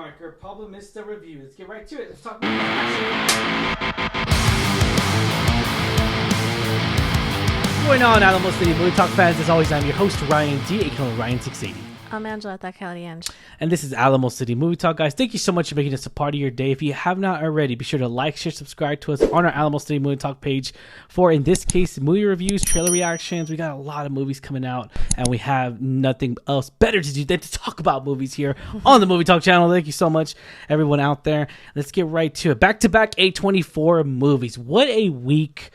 marker, Problemista review. Let's get right to it. Let's talk about this. What's going on, Alamo City Movie Talk fans? As always, I'm your host, Ryan D, aka Ryan680. I'm Angela Ange. And this is Alamo City Movie Talk, guys. Thank you so much for making this a part of your day. If you have not already, be sure to like, share, subscribe to us on our Alamo City Movie Talk page for, in this case, movie reviews, trailer reactions. We got a lot of movies coming out, and we have nothing else better to do than to talk about movies here on the Movie Talk channel. Thank you so much, everyone out there. Let's get right to it. Back-to-back A24 movies. What a week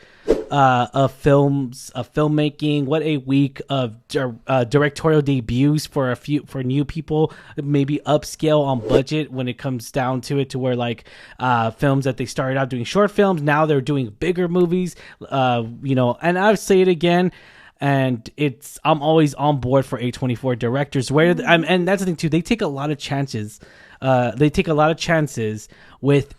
of films, of filmmaking. What a week of directorial debuts for new people, maybe upscale on budget when it comes down to it, to where like films that they started out doing short films, now they're doing bigger movies, and I'll say it again, and I'm always on board for A24 directors, and that's the thing too, they take a lot of chances. With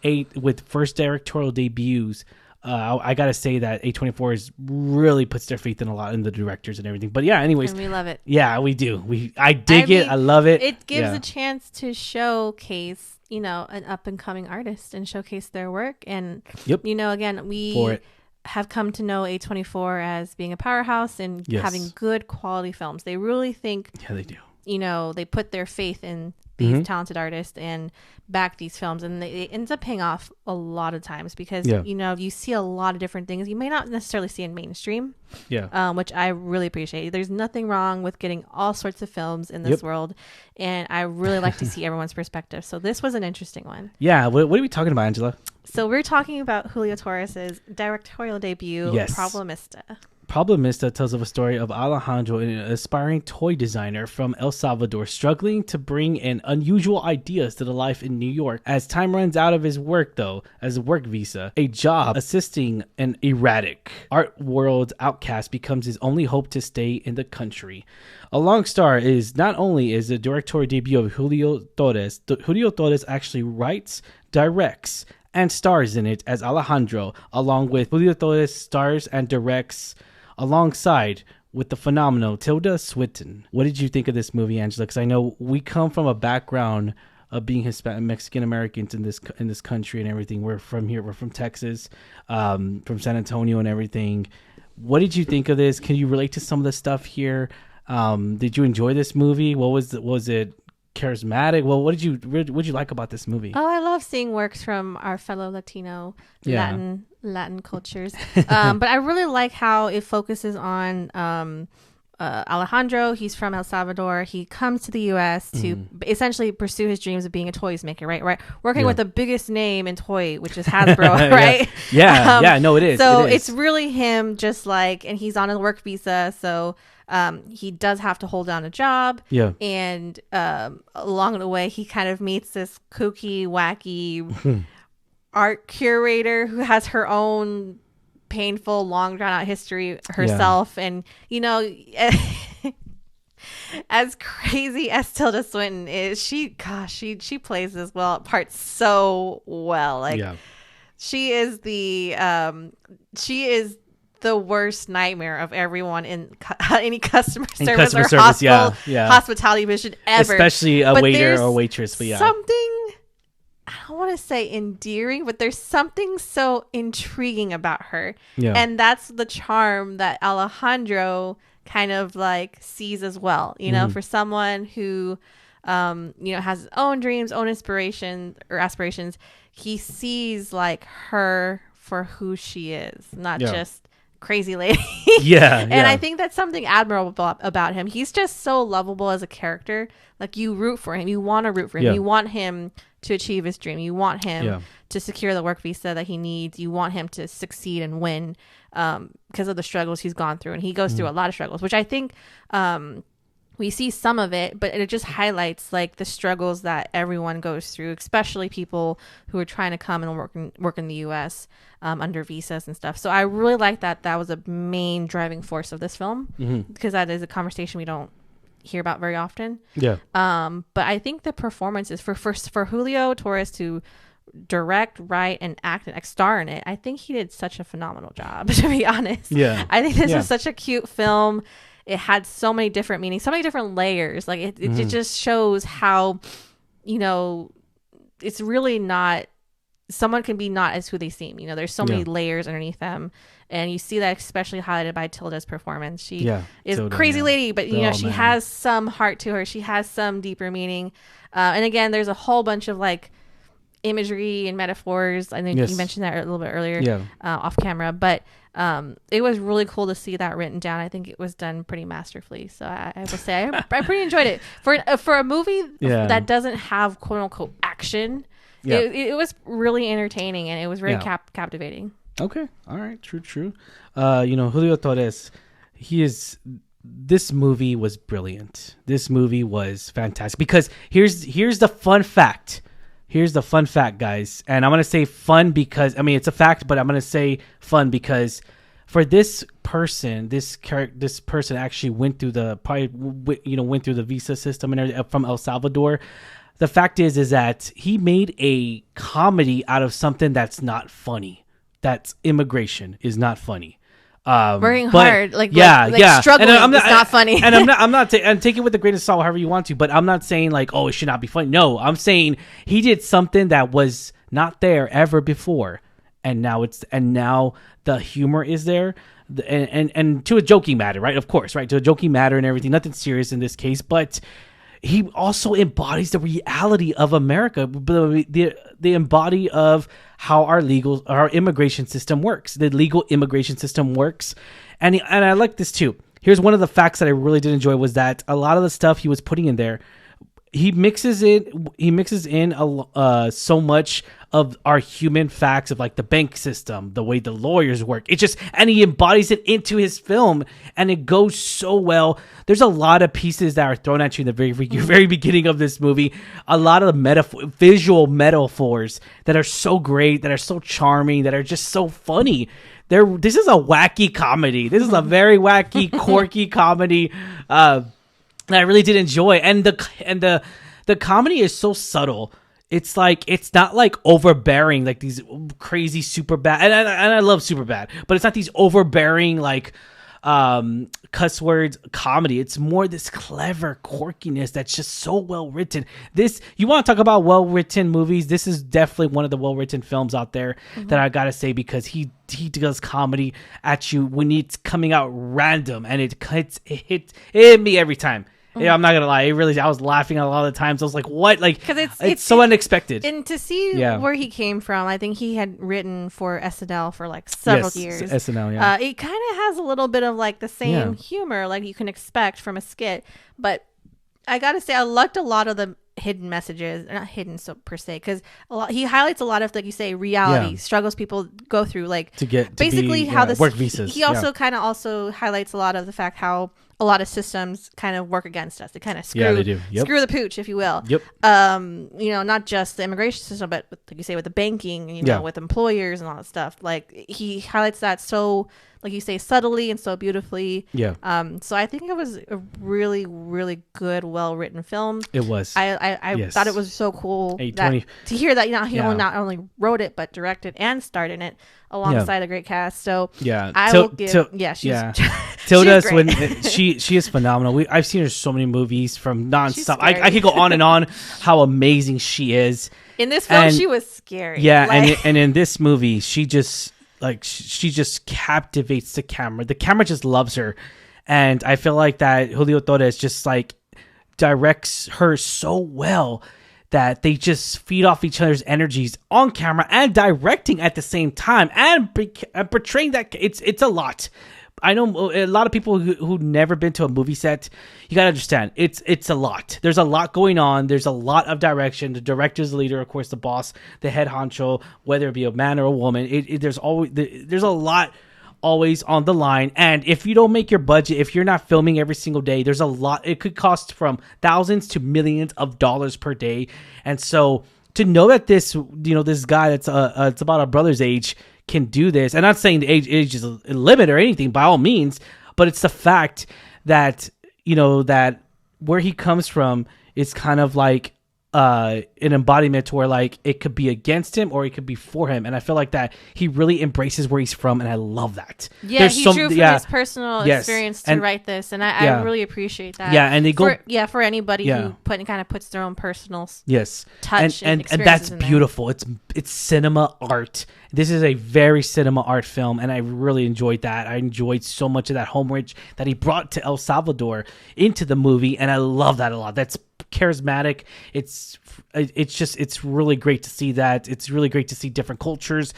first directorial debuts. I gotta say that A24 really puts their faith in a lot in the directors and everything. But yeah, anyways, and we love it. Yeah, we do. I dig it. I love it. It gives a chance to showcase, an up and coming artist and showcase their work. And again, we have come to know A24 as being a powerhouse and having good quality films. They really think. Yeah, they do. They put their faith in these talented artists and back these films, and it ends up paying off a lot of times because you see a lot of different things you may not necessarily see in mainstream, which I really appreciate. There's nothing wrong with getting all sorts of films in this world, and I really like to see everyone's perspective. So this was an interesting one. What are we talking about, Angela? So we're talking about Julio Torres's directorial debut, Problemista. Problemista tells of a story of Alejandro, an aspiring toy designer from El Salvador, struggling to bring in unusual ideas to the life in New York. As time runs out of his work, though, as a work visa, a job assisting an erratic art world outcast becomes his only hope to stay in the country. Along star is not only is the directorial debut of Julio Torres. Julio Torres actually writes, directs, and stars in it as Alejandro, along with Julio Torres stars and directs alongside with the phenomenal Tilda Swinton. What did you think of this movie, Angela? Because I know we come from a background of being Hispanic, Mexican Americans in this country and everything. We're from here. We're from Texas, from San Antonio and everything. What did you think of this? Can you relate to some of the stuff here? Did you enjoy this movie? What was it charismatic? Well, what did you like about this movie? Oh, I love seeing works from our fellow Latino Latin cultures. But I really like how it focuses on Alejandro. He's from El Salvador. He comes to the U.S. to essentially pursue his dreams of being a toys maker, right? Working with the biggest name in toy, which is Hasbro, right? No, it is. So it's really him, and he's on a work visa, so he does have to hold down a job. And along the way, he kind of meets this kooky, wacky art curator who has her own painful, long drawn out history herself. And as crazy as Tilda Swinton is, she plays this part so well. She is the worst nightmare of everyone in any customer service or hospitality mission ever, especially a waiter or waitress. But something, I don't want to say endearing, but there's something so intriguing about her, and that's the charm that Alejandro kind of sees as well. For someone who has his own dreams, own inspirations or aspirations, he sees her for who she is, not just crazy lady. And I think that's something admirable about him. He's just so lovable as a character. You root for him, you want to root for him, you want him to achieve his dream, you want him to secure the work visa that he needs, you want him to succeed and win because of the struggles he's gone through. And he goes through a lot of struggles, which I think we see some of it, but it just highlights the struggles that everyone goes through, especially people who are trying to come and work in the U.S. Under visas and stuff. So I really like that was a main driving force of this film, because that is a conversation we don't hear about very often. But I think the performances for Julio Torres to direct, write, and act and star in it, I think he did such a phenomenal job, to be honest. I think this was such a cute film. It had so many different meanings, so many different layers. It just shows how, it's really not. Someone can be not as who they seem. You know, there's so many layers underneath them, and you see that especially highlighted by Tilda's performance. She is a crazy lady, but you know, she has some heart to her. She has some deeper meaning. And again, there's a whole bunch of like imagery and metaphors. I think you mentioned that a little bit earlier off camera, but it was really cool to see that written down. I think it was done pretty masterfully. So I will say I pretty enjoyed it for a movie that doesn't have quote unquote action. Yeah. It was really entertaining, and it was very captivating. Okay. All right. True. You know, Julio Torres, this movie was brilliant. This movie was fantastic because here's the fun fact. Here's the fun fact, guys. And I'm going to say fun because, I mean, it's a fact, but I'm going to say fun because for this person, this person actually went through the visa system and everything from El Salvador. The fact is that he made a comedy out of something that's not funny. That's immigration is not funny. Working hard, struggling. It's not funny. And I'm take it with a grain of salt, however you want to. But I'm not saying like, oh, it should not be funny. No, I'm saying he did something that was not there ever before, and now the humor is there, and to a joking matter, right? Of course, right? To a joking matter and everything. Nothing serious in this case, but he also embodies the reality of America, the embody of how our immigration system works. The legal immigration system works. And I like this too. Here's one of the facts that I really did enjoy was that a lot of the stuff he was putting in there, he mixes in so much of our human facts of like the bank system, the way the lawyers work. And he embodies it into his film, and it goes so well. There's a lot of pieces that are thrown at you in the very beginning of this movie. A lot of visual metaphors that are so great, that are so charming, that are just so funny. This is a wacky comedy. This is a very wacky, quirky comedy. And I really did enjoy, and the comedy is so subtle. It's like, it's not like overbearing, like these crazy super bad, and I love super bad, but it's not these overbearing like cuss words comedy. It's more this clever quirkiness that's just so well written. You want to talk about well written movies? This is definitely one of the well written films out there that I gotta say, because he does comedy at you when it's coming out random, and it hit me every time. Yeah, I'm not gonna lie. I was laughing a lot of the times. I was like, "What?" Like, because it's so unexpected. And to see where he came from, I think he had written for SNL for like several years. SNL, yeah. It kind of has a little bit of like the same humor, like you can expect from a skit. But I gotta say, I liked a lot of the hidden messages, not hidden so per se, because he highlights a lot of, like you say, reality struggles people go through, like how this work visas. He also kind of also highlights a lot of the fact how a lot of systems kind of work against us. They kind of screw the pooch, if you will. Yep. Not just the immigration system, but like you say, with the banking, with employers and all that stuff. Like he highlights that so, like you say, subtly and so beautifully. Yeah. So I think it was a really, really good, well-written film. It was. I thought it was so cool to hear that he not only wrote it but directed and starred in it alongside a great cast. So I will give. Tilda's when she is phenomenal. I've seen her so many movies from nonstop. I could go on and on how amazing she is. In this film, she was scary. Yeah, and in this movie, she just captivates the camera. The camera just loves her, and I feel like that Julio Torres just like directs her so well that they just feed off each other's energies on camera and directing at the same time, and portraying that it's a lot. I know a lot of people who've never been to a movie set. You gotta understand, it's a lot. There's a lot going on. There's a lot of direction. The director's the leader, of course, the boss, the head honcho, whether it be a man or a woman. There's a lot always on the line. And if you don't make your budget, if you're not filming every single day, there's a lot. It could cost from thousands to millions of dollars per day. And so to know that this guy that's it's about our brother's age can do this, and I'm not saying the age is a limit or anything by all means, but it's the fact that that where he comes from is kind of like an embodiment to where like it could be against him or it could be for him, and I feel like that he really embraces where he's from, and I love that. Yeah, he drew from his personal experience to write this, and I really appreciate that. Yeah, and they go for anybody who puts their own personal touch and that's beautiful. It's cinema art. This is a very cinema art film, and I really enjoyed that. I enjoyed so much of that homage that he brought to El Salvador into the movie, and I love that a lot. That's charismatic. It's really great to see that. It's really great to see different cultures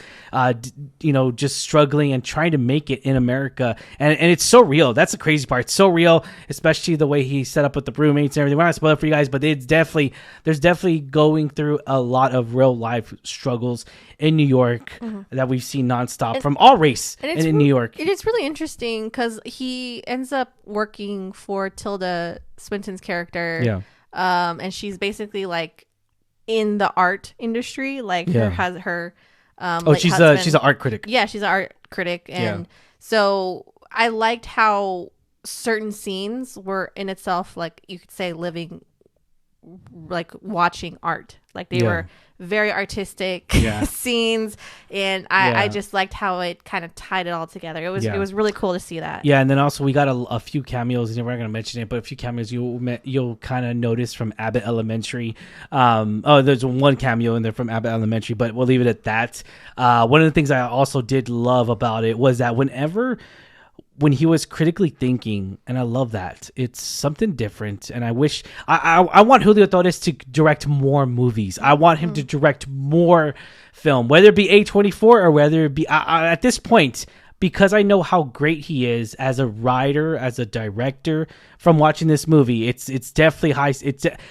just struggling and trying to make it in America, and it's so real. That's the crazy part. It's so real, especially the way he set up with the roommates and everything. We're not spoiling for you guys, but there's definitely going through a lot of real life struggles in New York that we've seen nonstop from all race in New York. It is really interesting because he ends up working for Tilda Swinton's character. Yeah. And she's basically like in the art industry, like her she's an art critic. Yeah, she's an art critic, and so I liked how certain scenes were in itself, like you could say, living, like watching art. Like they were very artistic scenes, and I just liked how it kind of tied it all together. It was really cool to see that. Yeah, and then also we got a few cameos, and we're not going to mention it, but a few cameos you'll kind of notice from Abbott Elementary. There's one cameo in there from Abbott Elementary, but we'll leave it at that. One of the things I also did love about it was that when he was critically thinking, and I love that, it's something different, and I wish I want Julio Torres to direct more movies. I want him to direct more film, whether it be A24 or whether it be at this point, because I know how great he is as a writer, as a director. From watching this movie, it's definitely high.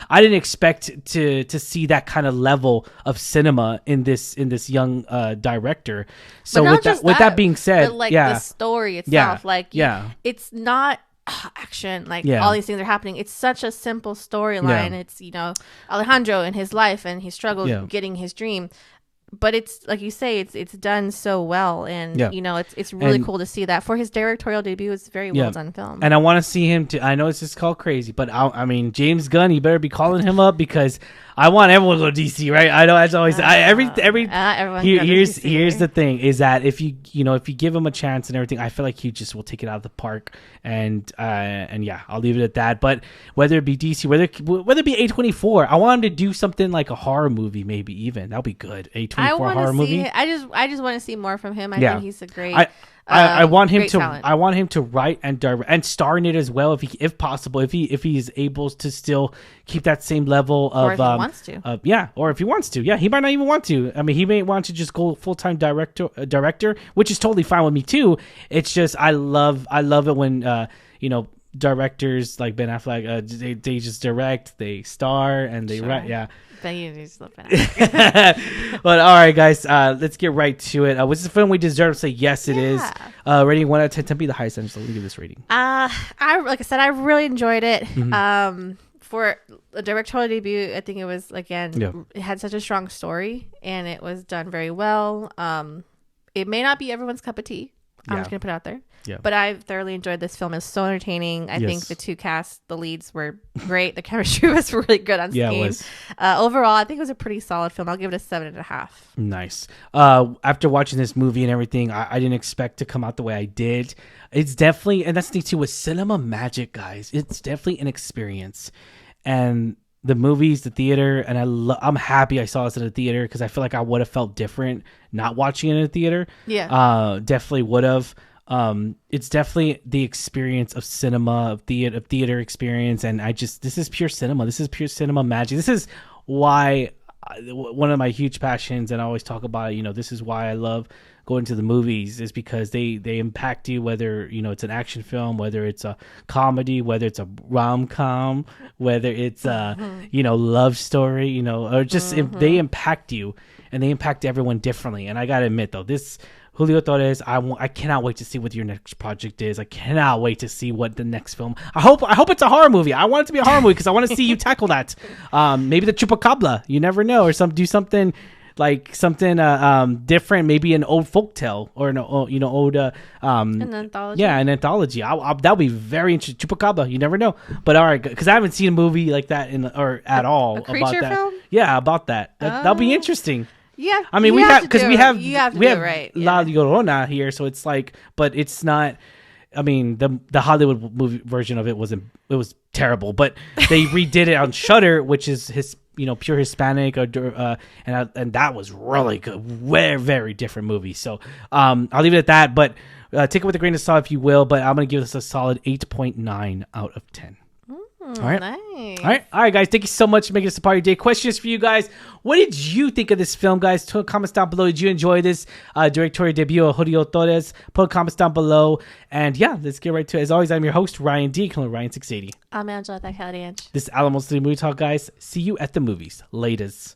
I didn't expect to see that kind of level of cinema in this young director. So with that being said, but the story itself, it's not action, all these things are happening. It's such a simple storyline. It's Alejandro and his life and his struggles getting his dream. But it's like you say, it's done so well, and it's really cool to see that for his directorial debut. It's very well done film, and I want to see him. I know it's just called crazy, but I mean James Gunn, you better be calling him up because I want everyone to go to DC, right? I know, as always, here's the thing is that if you give him a chance and everything, I feel like he just will take it out of the park, and I'll leave it at that. But whether it be DC, whether it be A24, I want him to do something like a horror movie, maybe even that'll be good. A24 horror movie. I just want to see more from him. I think he's a great. I want him to. Talent. I want him to write and direct and star in it as well, if possible. If he is able to still keep that same level of. Or if he wants to. Or if he wants to. Yeah, he might not even want to. I mean, he may want to just go full-time director, which is totally fine with me too. It's just I love it when directors like Ben Affleck they just direct, they star, and they write. Yeah. But all right, guys, let's get right to it. Was this a film we deserve to say yes it is? Rating 1 out of 10. Tell me the highest end, so let me give this rating. Like I said, I really enjoyed it. For a directorial debut, I think it was it had such a strong story, and it was done very well. It may not be everyone's cup of tea. I'm just gonna put it out there. Yeah. But I thoroughly enjoyed this film. It's so entertaining. I think the two the leads were great. The chemistry was really good on screen. Yeah, it was. Overall, I think it was a pretty solid film. I'll give it a 7.5. Nice. After watching this movie and everything, I didn't expect to come out the way I did. It's definitely, and that's the thing too with cinema magic, guys. It's definitely an experience. And the movies, the theater, and I'm happy I saw this in a theater because I feel like I would have felt different not watching it in a theater. Yeah. Definitely would have. It's definitely the experience of cinema, of theater experience, and this is pure cinema. This is pure cinema magic. This is why one of my huge passions, and I always talk about it, this is why I love going to the movies, is because they impact you, whether it's an action film, whether it's a comedy, whether it's a rom-com, whether it's a love story, or just they impact you, and they impact everyone differently. And I gotta admit though, this Julio Torres, I cannot wait to see what your next project is. I cannot wait to see what the next film. I hope it's a horror movie. I want it to be a horror movie because I want to see you tackle that. Maybe the Chupacabra. You never know, or do something like something different, maybe an old folktale or an old an anthology. Yeah, an anthology. That'll be very interesting. Chupacabra, you never know. But all right, because I haven't seen a movie like that at all a creature about that. Film? Yeah, about that. That'll be interesting. Yeah, I mean, we have right. La Llorona here, so it's like, but it's not. I mean, the Hollywood movie version of it was terrible, but they redid it on Shudder, which is pure Hispanic, and that was really good. Very, very different movie. So I'll leave it at that, but take it with a grain of salt if you will. But I'm gonna give this a solid 8.9 out of 10. All right. Nice. All right, guys. Thank you so much for making this a part of your day. Questions for you guys. What did you think of this film, guys? Put comments down below. Did you enjoy this directorial debut of Julio Torres? Put comments down below. And yeah, let's get right to it. As always, I'm your host, Ryan D. Ryan680. I'm Angela Calianch. This is Alamo City Movie Talk, guys. See you at the movies. Laters.